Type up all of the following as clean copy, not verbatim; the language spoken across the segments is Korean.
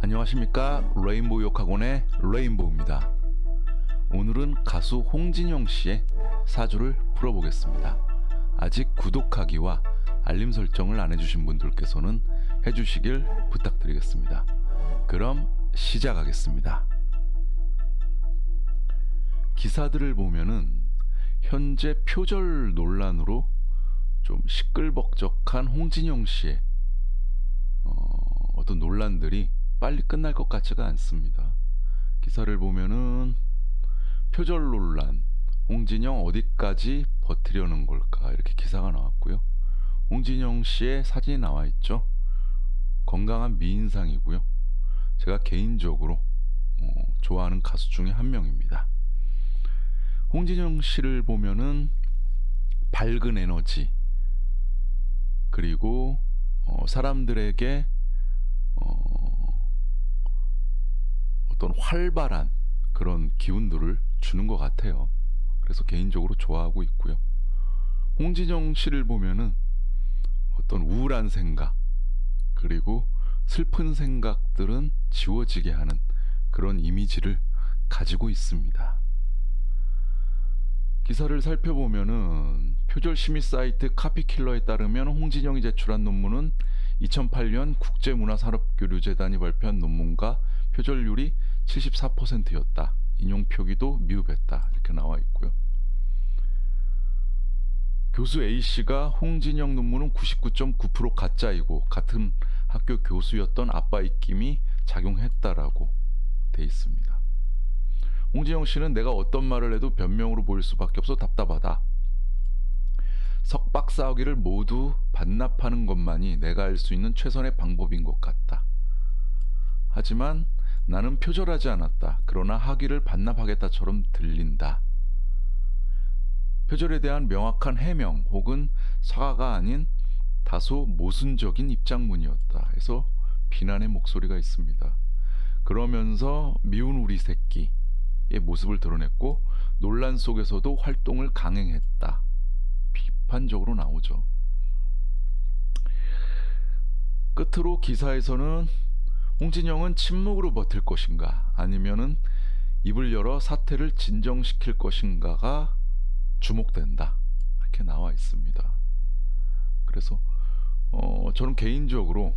안녕하십니까. 레인보우 욕학원의 레인보우입니다. 오늘은 가수 홍진영 씨의 사주를 풀어보겠습니다. 아직 구독하기와 알림 설정을 안 해주신 분들께서는 해주시길 부탁드리겠습니다. 그럼 시작하겠습니다. 기사들을 보면은 현재 표절 논란으로 좀 시끌벅적한 홍진영 씨의 어떤 논란들이 빨리 끝날 것 같지가 않습니다. 기사를 보면은 표절 논란, 홍진영 어디까지 버티려는 걸까, 이렇게 기사가 나왔고요. 홍진영 씨의 사진이 나와 있죠. 건강한 미인상이고요. 제가 개인적으로 좋아하는 가수 중에 한 명입니다. 홍진영 씨를 보면은 밝은 에너지, 그리고 사람들에게 어떤 활발한 그런 기운들을 주는 것 같아요. 그래서 개인적으로 좋아하고 있고요. 홍진영 씨를 보면은 어떤 우울한 생각, 그리고 슬픈 생각들은 지워지게 하는 그런 이미지를 가지고 있습니다. 기사를 살펴보면은 표절 심의 사이트 카피킬러에 따르면 홍진영이 제출한 논문은 2008년 국제문화산업교류재단이 발표한 논문과 표절률이 74%였다. 인용 표기도 미흡했다. 이렇게 나와 있고요. 교수 A씨가 홍진영 논문은 99.9% 가짜이고 같은 학교 교수였던 아빠 입김이 작용했다라고 돼 있습니다. 홍진영 씨는 내가 어떤 말을 해도 변명으로 보일 수밖에 없어 답답하다. 석박사학위를 모두 반납하는 것만이 내가 알 수 있는 최선의 방법인 것 같다. 하지만 나는 표절하지 않았다. 그러나 학위를 반납하겠다처럼 들린다. 표절에 대한 명확한 해명 혹은 사과가 아닌 다소 모순적인 입장문이었다. 해서 비난의 목소리가 있습니다. 그러면서 미운 우리 새끼의 모습을 드러냈고 논란 속에서도 활동을 강행했다. 비판적으로 나오죠. 끝으로 기사에서는 홍진영은 침묵으로 버틸 것인가, 아니면은 입을 열어 사태를 진정시킬 것인가가 주목된다. 이렇게 나와 있습니다. 그래서 저는 개인적으로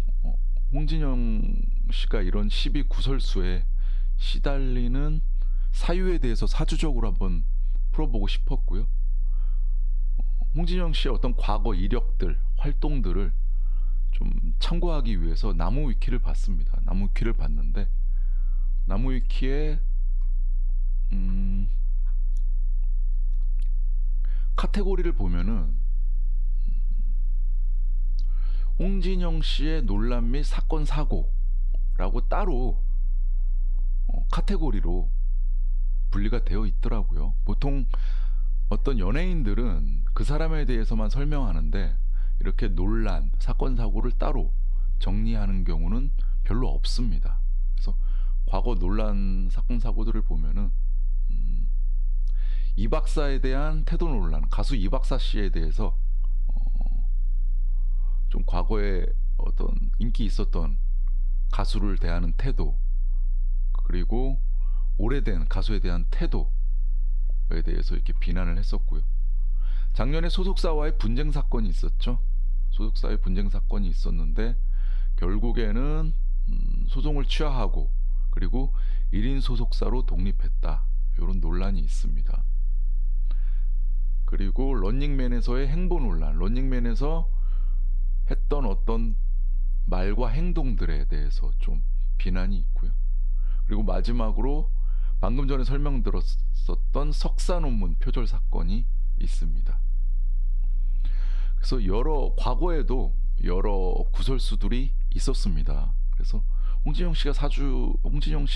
홍진영 씨가 이런 시비 구설수에 시달리는 사유에 대해서 사주적으로 한번 풀어보고 싶었고요. 홍진영 씨의 어떤 과거 이력들, 활동들을 좀 참고하기 위해서 나무위키를 봤습니다. 나무위키를 봤는데 나무위키에 카테고리를 보면은 홍진영 씨의 논란 및 사건 사고라고 따로 카테고리로 분리가 되어 있더라고요. 보통 어떤 연예인들은 그 사람에 대해서만 설명하는데 이렇게 논란, 사건, 사고를 따로 정리하는 경우는 별로 없습니다. 그래서 과거 논란, 사건, 사고들을 보면은 이 박사에 대한 태도 논란, 가수 이 박사 씨에 대해서 좀 과거에 어떤 인기 있었던 가수를 대하는 태도, 그리고 오래된 가수에 대한 태도에 대해서 이렇게 비난을 했었고요. 작년에 소속사와의 분쟁 사건이 있었죠. 소속사의 분쟁 사건이 있었는데 결국에는 소송을 취하하고 그리고 1인 소속사로 독립했다. 이런 논란이 있습니다. 그리고 런닝맨에서의 행보 논란, 런닝맨에서 했던 어떤 말과 행동들에 대해서 좀 비난이 있고요. 그리고 마지막으로 방금 전에 설명드렸었던 석사 논문 표절 사건이 있습니다. 그래서 과거에도 여러 구설수들이 있었습니다. 그래서 홍진영 씨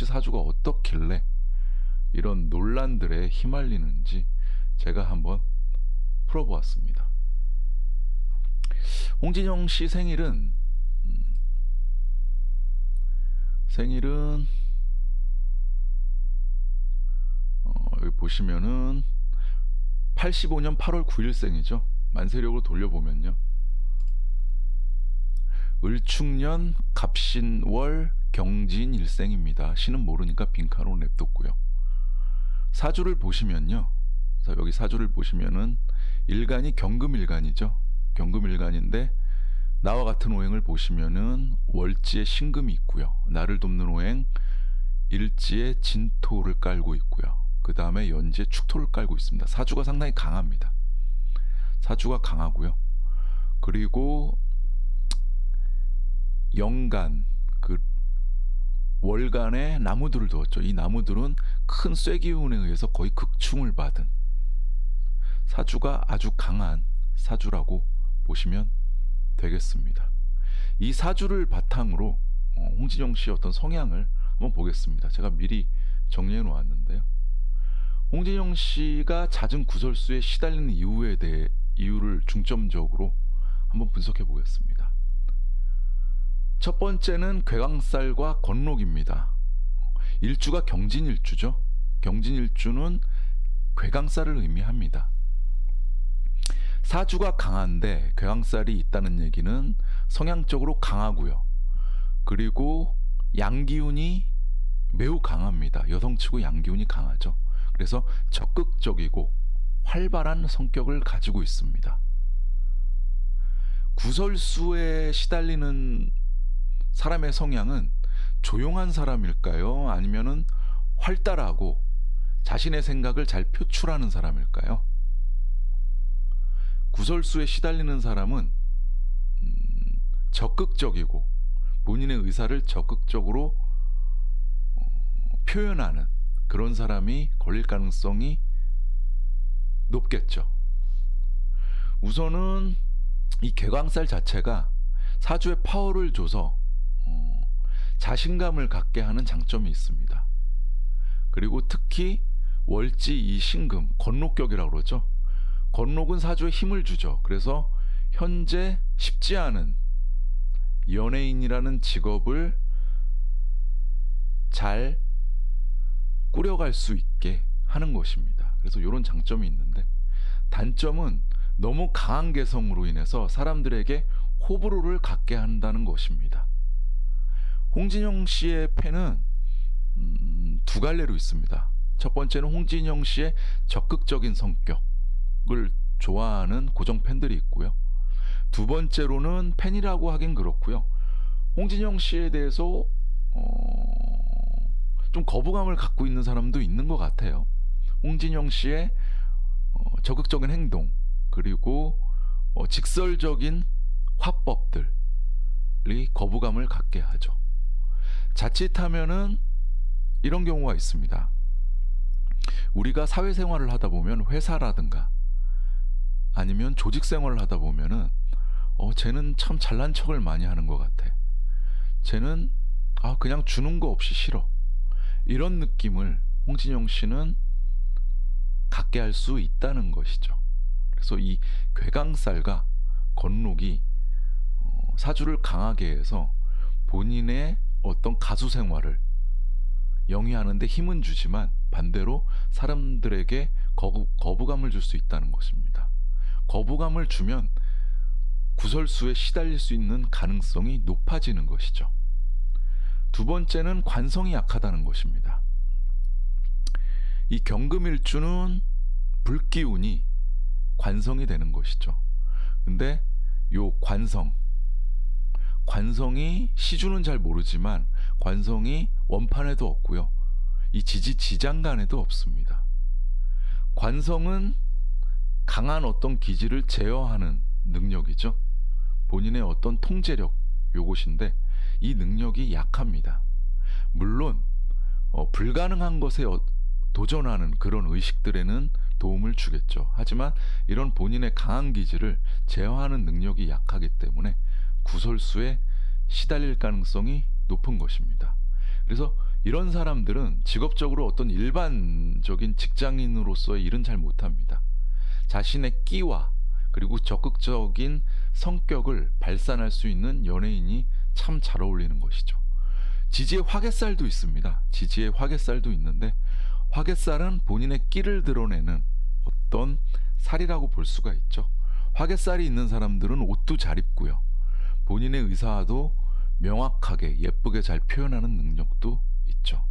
사주가 어떻길래 이런 논란들에 휘말리는지 제가 한번 풀어보았습니다. 홍진영 씨 생일은 여기 보시면은 85년 8월 9일생이죠. 만세력으로 돌려보면요. 을축년 갑신월 경진일생입니다. 신은 모르니까 빈칸으로 냅뒀고요. 사주를 보시면요. 여기 사주를 보시면은 일간이 경금일간이죠. 경금일간인데 나와 같은 오행을 보시면은 월지에 신금이 있고요. 나를 돕는 오행 일지에 진토를 깔고 있고요. 그 다음에 연지에 축토를 깔고 있습니다. 사주가 상당히 강합니다. 사주가 강하고요. 그리고 연간, 그 월간에 나무들을 두었죠. 이 나무들은 큰 쇠기운에 의해서 거의 극충을 받은 사주가 아주 강한 사주라고 보시면 되겠습니다. 이 사주를 바탕으로 홍진영 씨의 어떤 성향을 한번 보겠습니다. 제가 미리 정리해 놓았는데요. 홍진영 씨가 잦은 구설수에 시달리는 이유를 중점적으로 한번 분석해 보겠습니다. 첫 번째는 괴강살과 권록입니다. 일주가 경진일주죠. 경진일주는 괴강살을 의미합니다. 사주가 강한데 괴강살이 있다는 얘기는 성향적으로 강하고요. 그리고 양기운이 매우 강합니다. 여성치고 양기운이 강하죠. 그래서 적극적이고 활발한 성격을 가지고 있습니다. 구설수에 시달리는 사람의 성향은 조용한 사람일까요? 아니면은 활달하고 자신의 생각을 잘 표출하는 사람일까요? 구설수에 시달리는 사람은 적극적이고 본인의 의사를 적극적으로 표현하는 그런 사람이 걸릴 가능성이 높겠죠. 우선은 이 개광살 자체가 사주에 파워를 줘서 자신감을 갖게 하는 장점이 있습니다. 그리고 특히 월지 이 신금, 건록격이라고 그러죠. 건록은 사주에 힘을 주죠. 그래서 현재 쉽지 않은 연예인이라는 직업을 잘 꾸려갈 수 있게 하는 것입니다. 그래서 이런 장점이 있는데, 단점은 너무 강한 개성으로 인해서 사람들에게 호불호를 갖게 한다는 것입니다. 홍진영 씨의 패는 두 갈래로 있습니다. 첫 번째는 홍진영 씨의 적극적인 성격을 좋아하는 고정 팬들이 있고요. 두 번째로는 팬이라고 하긴 그렇고요. 홍진영 씨에 대해서 좀 거부감을 갖고 있는 사람도 있는 것 같아요. 홍진영 씨의 적극적인 행동, 그리고 직설적인 화법들이 거부감을 갖게 하죠. 자칫하면은 이런 경우가 있습니다. 우리가 사회생활을 하다 보면 회사라든가 아니면 조직생활을 하다 보면은 쟤는 참 잘난 척을 많이 하는 것 같아. 쟤는 그냥 주는 거 없이 싫어. 이런 느낌을 홍진영 씨는 갖게 할 수 있다는 것이죠. 그래서 이 괴강살과 건록이 사주를 강하게 해서 본인의 어떤 가수 생활을 영위하는 데 힘은 주지만 반대로 사람들에게 거부감을 줄 수 있다는 것입니다. 거부감을 주면 구설수에 시달릴 수 있는 가능성이 높아지는 것이죠. 두 번째는 관성이 약하다는 것입니다. 이 경금일주는 불기운이 관성이 되는 것이죠. 근데 요 관성이 시주는 잘 모르지만 관성이 원판에도 없고요. 이 지지장간에도 없습니다. 관성은 강한 어떤 기질을 제어하는 능력이죠. 본인의 어떤 통제력, 요것인데 이 능력이 약합니다. 물론 불가능한 것에 도전하는 그런 의식들에는 도움을 주겠죠. 하지만 이런 본인의 강한 기질을 제어하는 능력이 약하기 때문에 구설수에 시달릴 가능성이 높은 것입니다. 그래서 이런 사람들은 직업적으로 어떤 일반적인 직장인으로서의 일은 잘 못합니다. 자신의 끼와 그리고 적극적인 성격을 발산할 수 있는 연예인이 참 잘 어울리는 것이죠. 지지의 화개살도 있습니다. 지지의 화개살도 있는데, 화개살은 본인의 끼를 드러내는 어떤 살이라고 볼 수가 있죠. 화개살이 있는 사람들은 옷도 잘 입고요. 본인의 의사와도 명확하게 예쁘게 잘 표현하는 능력도 있죠.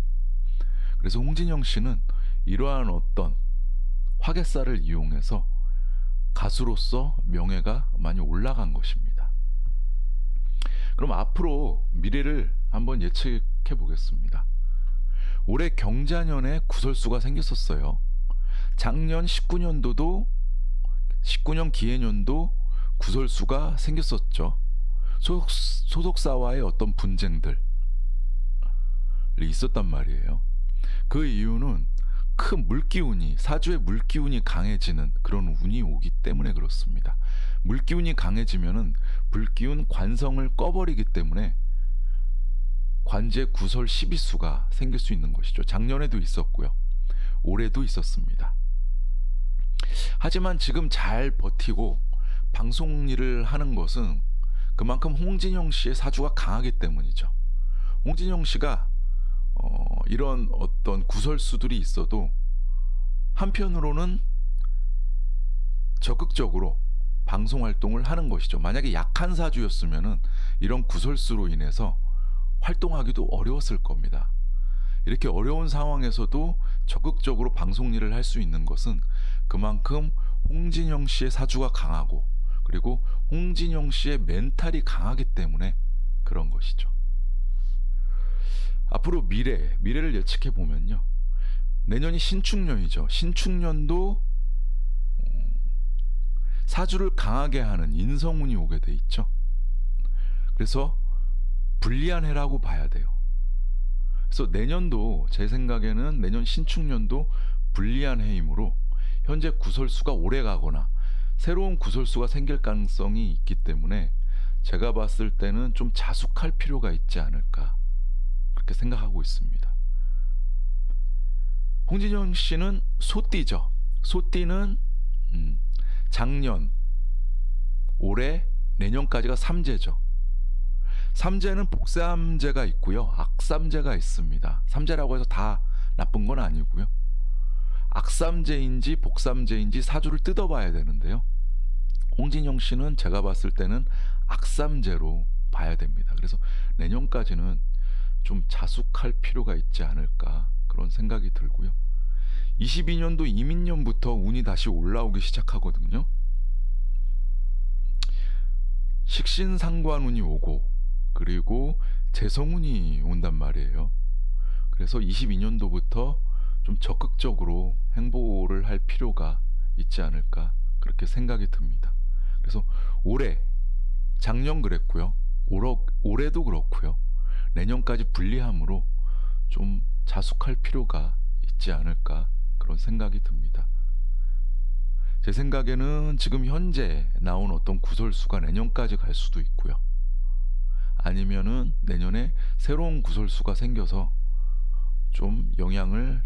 그래서 홍진영 씨는 이러한 어떤 화개살을 이용해서 가수로서 명예가 많이 올라간 것입니다. 그럼 앞으로 미래를 한번 예측해 보겠습니다. 올해 경자년에 구설수가 생겼었어요. 작년 19년도도 19년 기해년도 구설수가 생겼었죠. 소속사와의 어떤 분쟁들이 있었단 말이에요. 그 이유는 큰 물기운이, 사주의 물기운이 강해지는 그런 운이 오기 때문에 그렇습니다. 물기운이 강해지면은 불기운 관성을 꺼버리기 때문에 관제 구설 시비수가 생길 수 있는 것이죠. 작년에도 있었고요. 올해도 있었습니다. 하지만 지금 잘 버티고 방송 일을 하는 것은 그만큼 홍진영 씨의 사주가 강하기 때문이죠. 홍진영 씨가 이런 어떤 구설수들이 있어도 한편으로는 적극적으로 방송 활동을 하는 것이죠. 만약에 약한 사주였으면은 이런 구설수로 인해서 활동하기도 어려웠을 겁니다. 이렇게 어려운 상황에서도 적극적으로 방송 일을 할 수 있는 것은 그만큼 홍진영 씨의 사주가 강하고, 그리고 홍진영 씨의 멘탈이 강하기 때문에 그런 것이죠. 앞으로 미래를 예측해 보면요, 내년이 신축년이죠. 신축년도 사주를 강하게 하는 인성운이 오게 돼 있죠. 그래서 불리한 해라고 봐야 돼요. 그래서 내년도, 제 생각에는 내년 신축년도 불리한 해이므로 현재 구설수가 오래 가거나 새로운 구설수가 생길 가능성이 있기 때문에 제가 봤을 때는 좀 자숙할 필요가 있지 않을까, 그렇게 생각하고 있습니다. 홍진영 씨는 소띠죠. 소띠는 작년, 올해, 내년까지가 삼재죠. 삼재는 복삼재가 있고요, 악삼재가 있습니다. 삼재라고 해서 다 나쁜 건 아니고요. 악삼재인지 복삼재인지 사주를 뜯어봐야 되는데요, 홍진영 씨는 제가 봤을 때는 악삼재로 봐야 됩니다. 그래서 내년까지는 좀 자숙할 필요가 있지 않을까, 그런 생각이 들고요. 22년도 이민년부터 운이 다시 올라오기 시작하거든요. 식신상관운이 오고, 그리고 재성운이 온단 말이에요. 그래서 22년도부터 좀 적극적으로 행보를 할 필요가 있지 않을까, 그렇게 생각이 듭니다. 그래서 올해, 작년 그랬고요, 올해도 그렇고요, 내년까지 불리함으로 좀 자숙할 필요가 있지 않을까, 그런 생각이 듭니다. 제 생각에는 지금 현재 나온 어떤 구설수가 내년까지 갈 수도 있고요, 아니면은 내년에 새로운 구설수가 생겨서 좀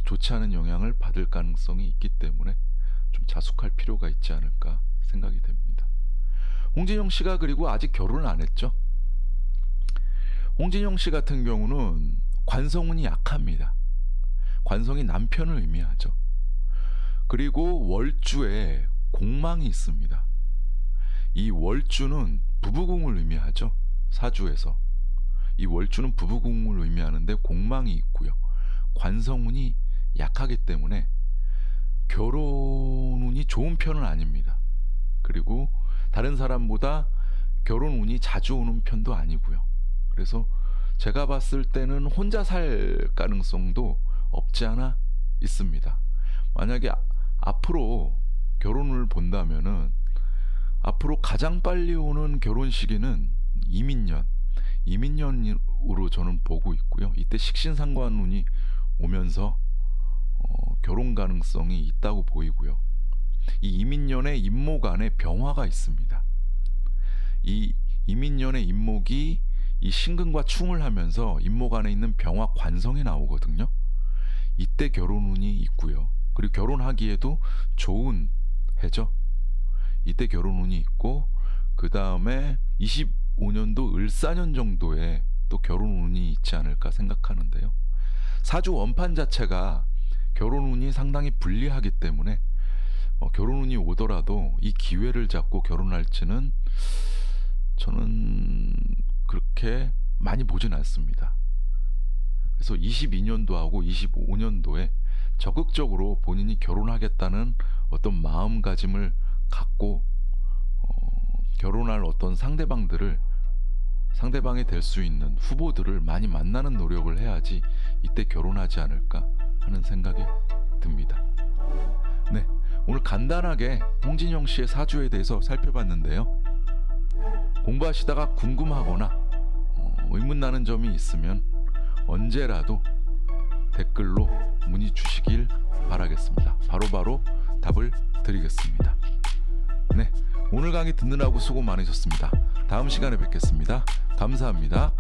좋지 않은 영향을 받을 가능성이 있기 때문에 좀 자숙할 필요가 있지 않을까 생각이 됩니다. 홍진영 씨가 그리고 아직 결혼을 안 했죠. 홍진영 씨 같은 경우는 관성운이 약합니다. 관성이 남편을 의미하죠. 그리고 월주에 공망이 있습니다. 이 월주는 부부궁을 의미하죠. 사주에서 이 월주는 부부궁을 의미하는데 공망이 있고요, 관성운이 약하기 때문에 결혼운이 좋은 편은 아닙니다. 그리고 다른 사람보다 결혼운이 자주 오는 편도 아니고요. 그래서 제가 봤을 때는 혼자 살 가능성도 없지 않아 있습니다. 만약에 앞으로 결혼을 본다면은 앞으로 가장 빨리 오는 결혼 시기는 이민년으로 저는 보고 있고요. 이때 식신상관운이 오면서 결혼 가능성이 있다고 보이고요. 이 이민년에 임목안에 병화가 있습니다. 이 이민년의 임목이 이 신금과 충을 하면서 임목안에 있는 병화 관성이 나오거든요. 이때 결혼운이 있고요. 그리고 결혼하기에도 좋은 해죠. 이때 결혼운이 있고, 그 다음에 25년도 을사년 정도에 또 결혼운이 있지 않을까 생각하는데요. 사주 원판 자체가 결혼운이 상당히 불리하기 때문에 결혼운이 오더라도 이 기회를 잡고 결혼할지는 저는 그렇게 많이 보진 않습니다. 그래서 22년도하고 25년도에 적극적으로 본인이 결혼하겠다는 어떤 마음가짐을 갖고 결혼할 어떤 상대방이 될 수 있는 후보들을 많이 만나는 노력을 해야지 이때 결혼하지 않을까 하는 생각이 듭니다. 네, 오늘 간단하게 홍진영 씨의 사주에 대해서 살펴봤는데요. 공부하시다가 궁금하거나 의문나는 점이 있으면 언제라도 댓글로 문의 주시길 바라겠습니다. 바로바로 답을 드리겠습니다. 네, 오늘 강의 듣느라고 수고 많으셨습니다. 다음 시간에 뵙겠습니다. 감사합니다.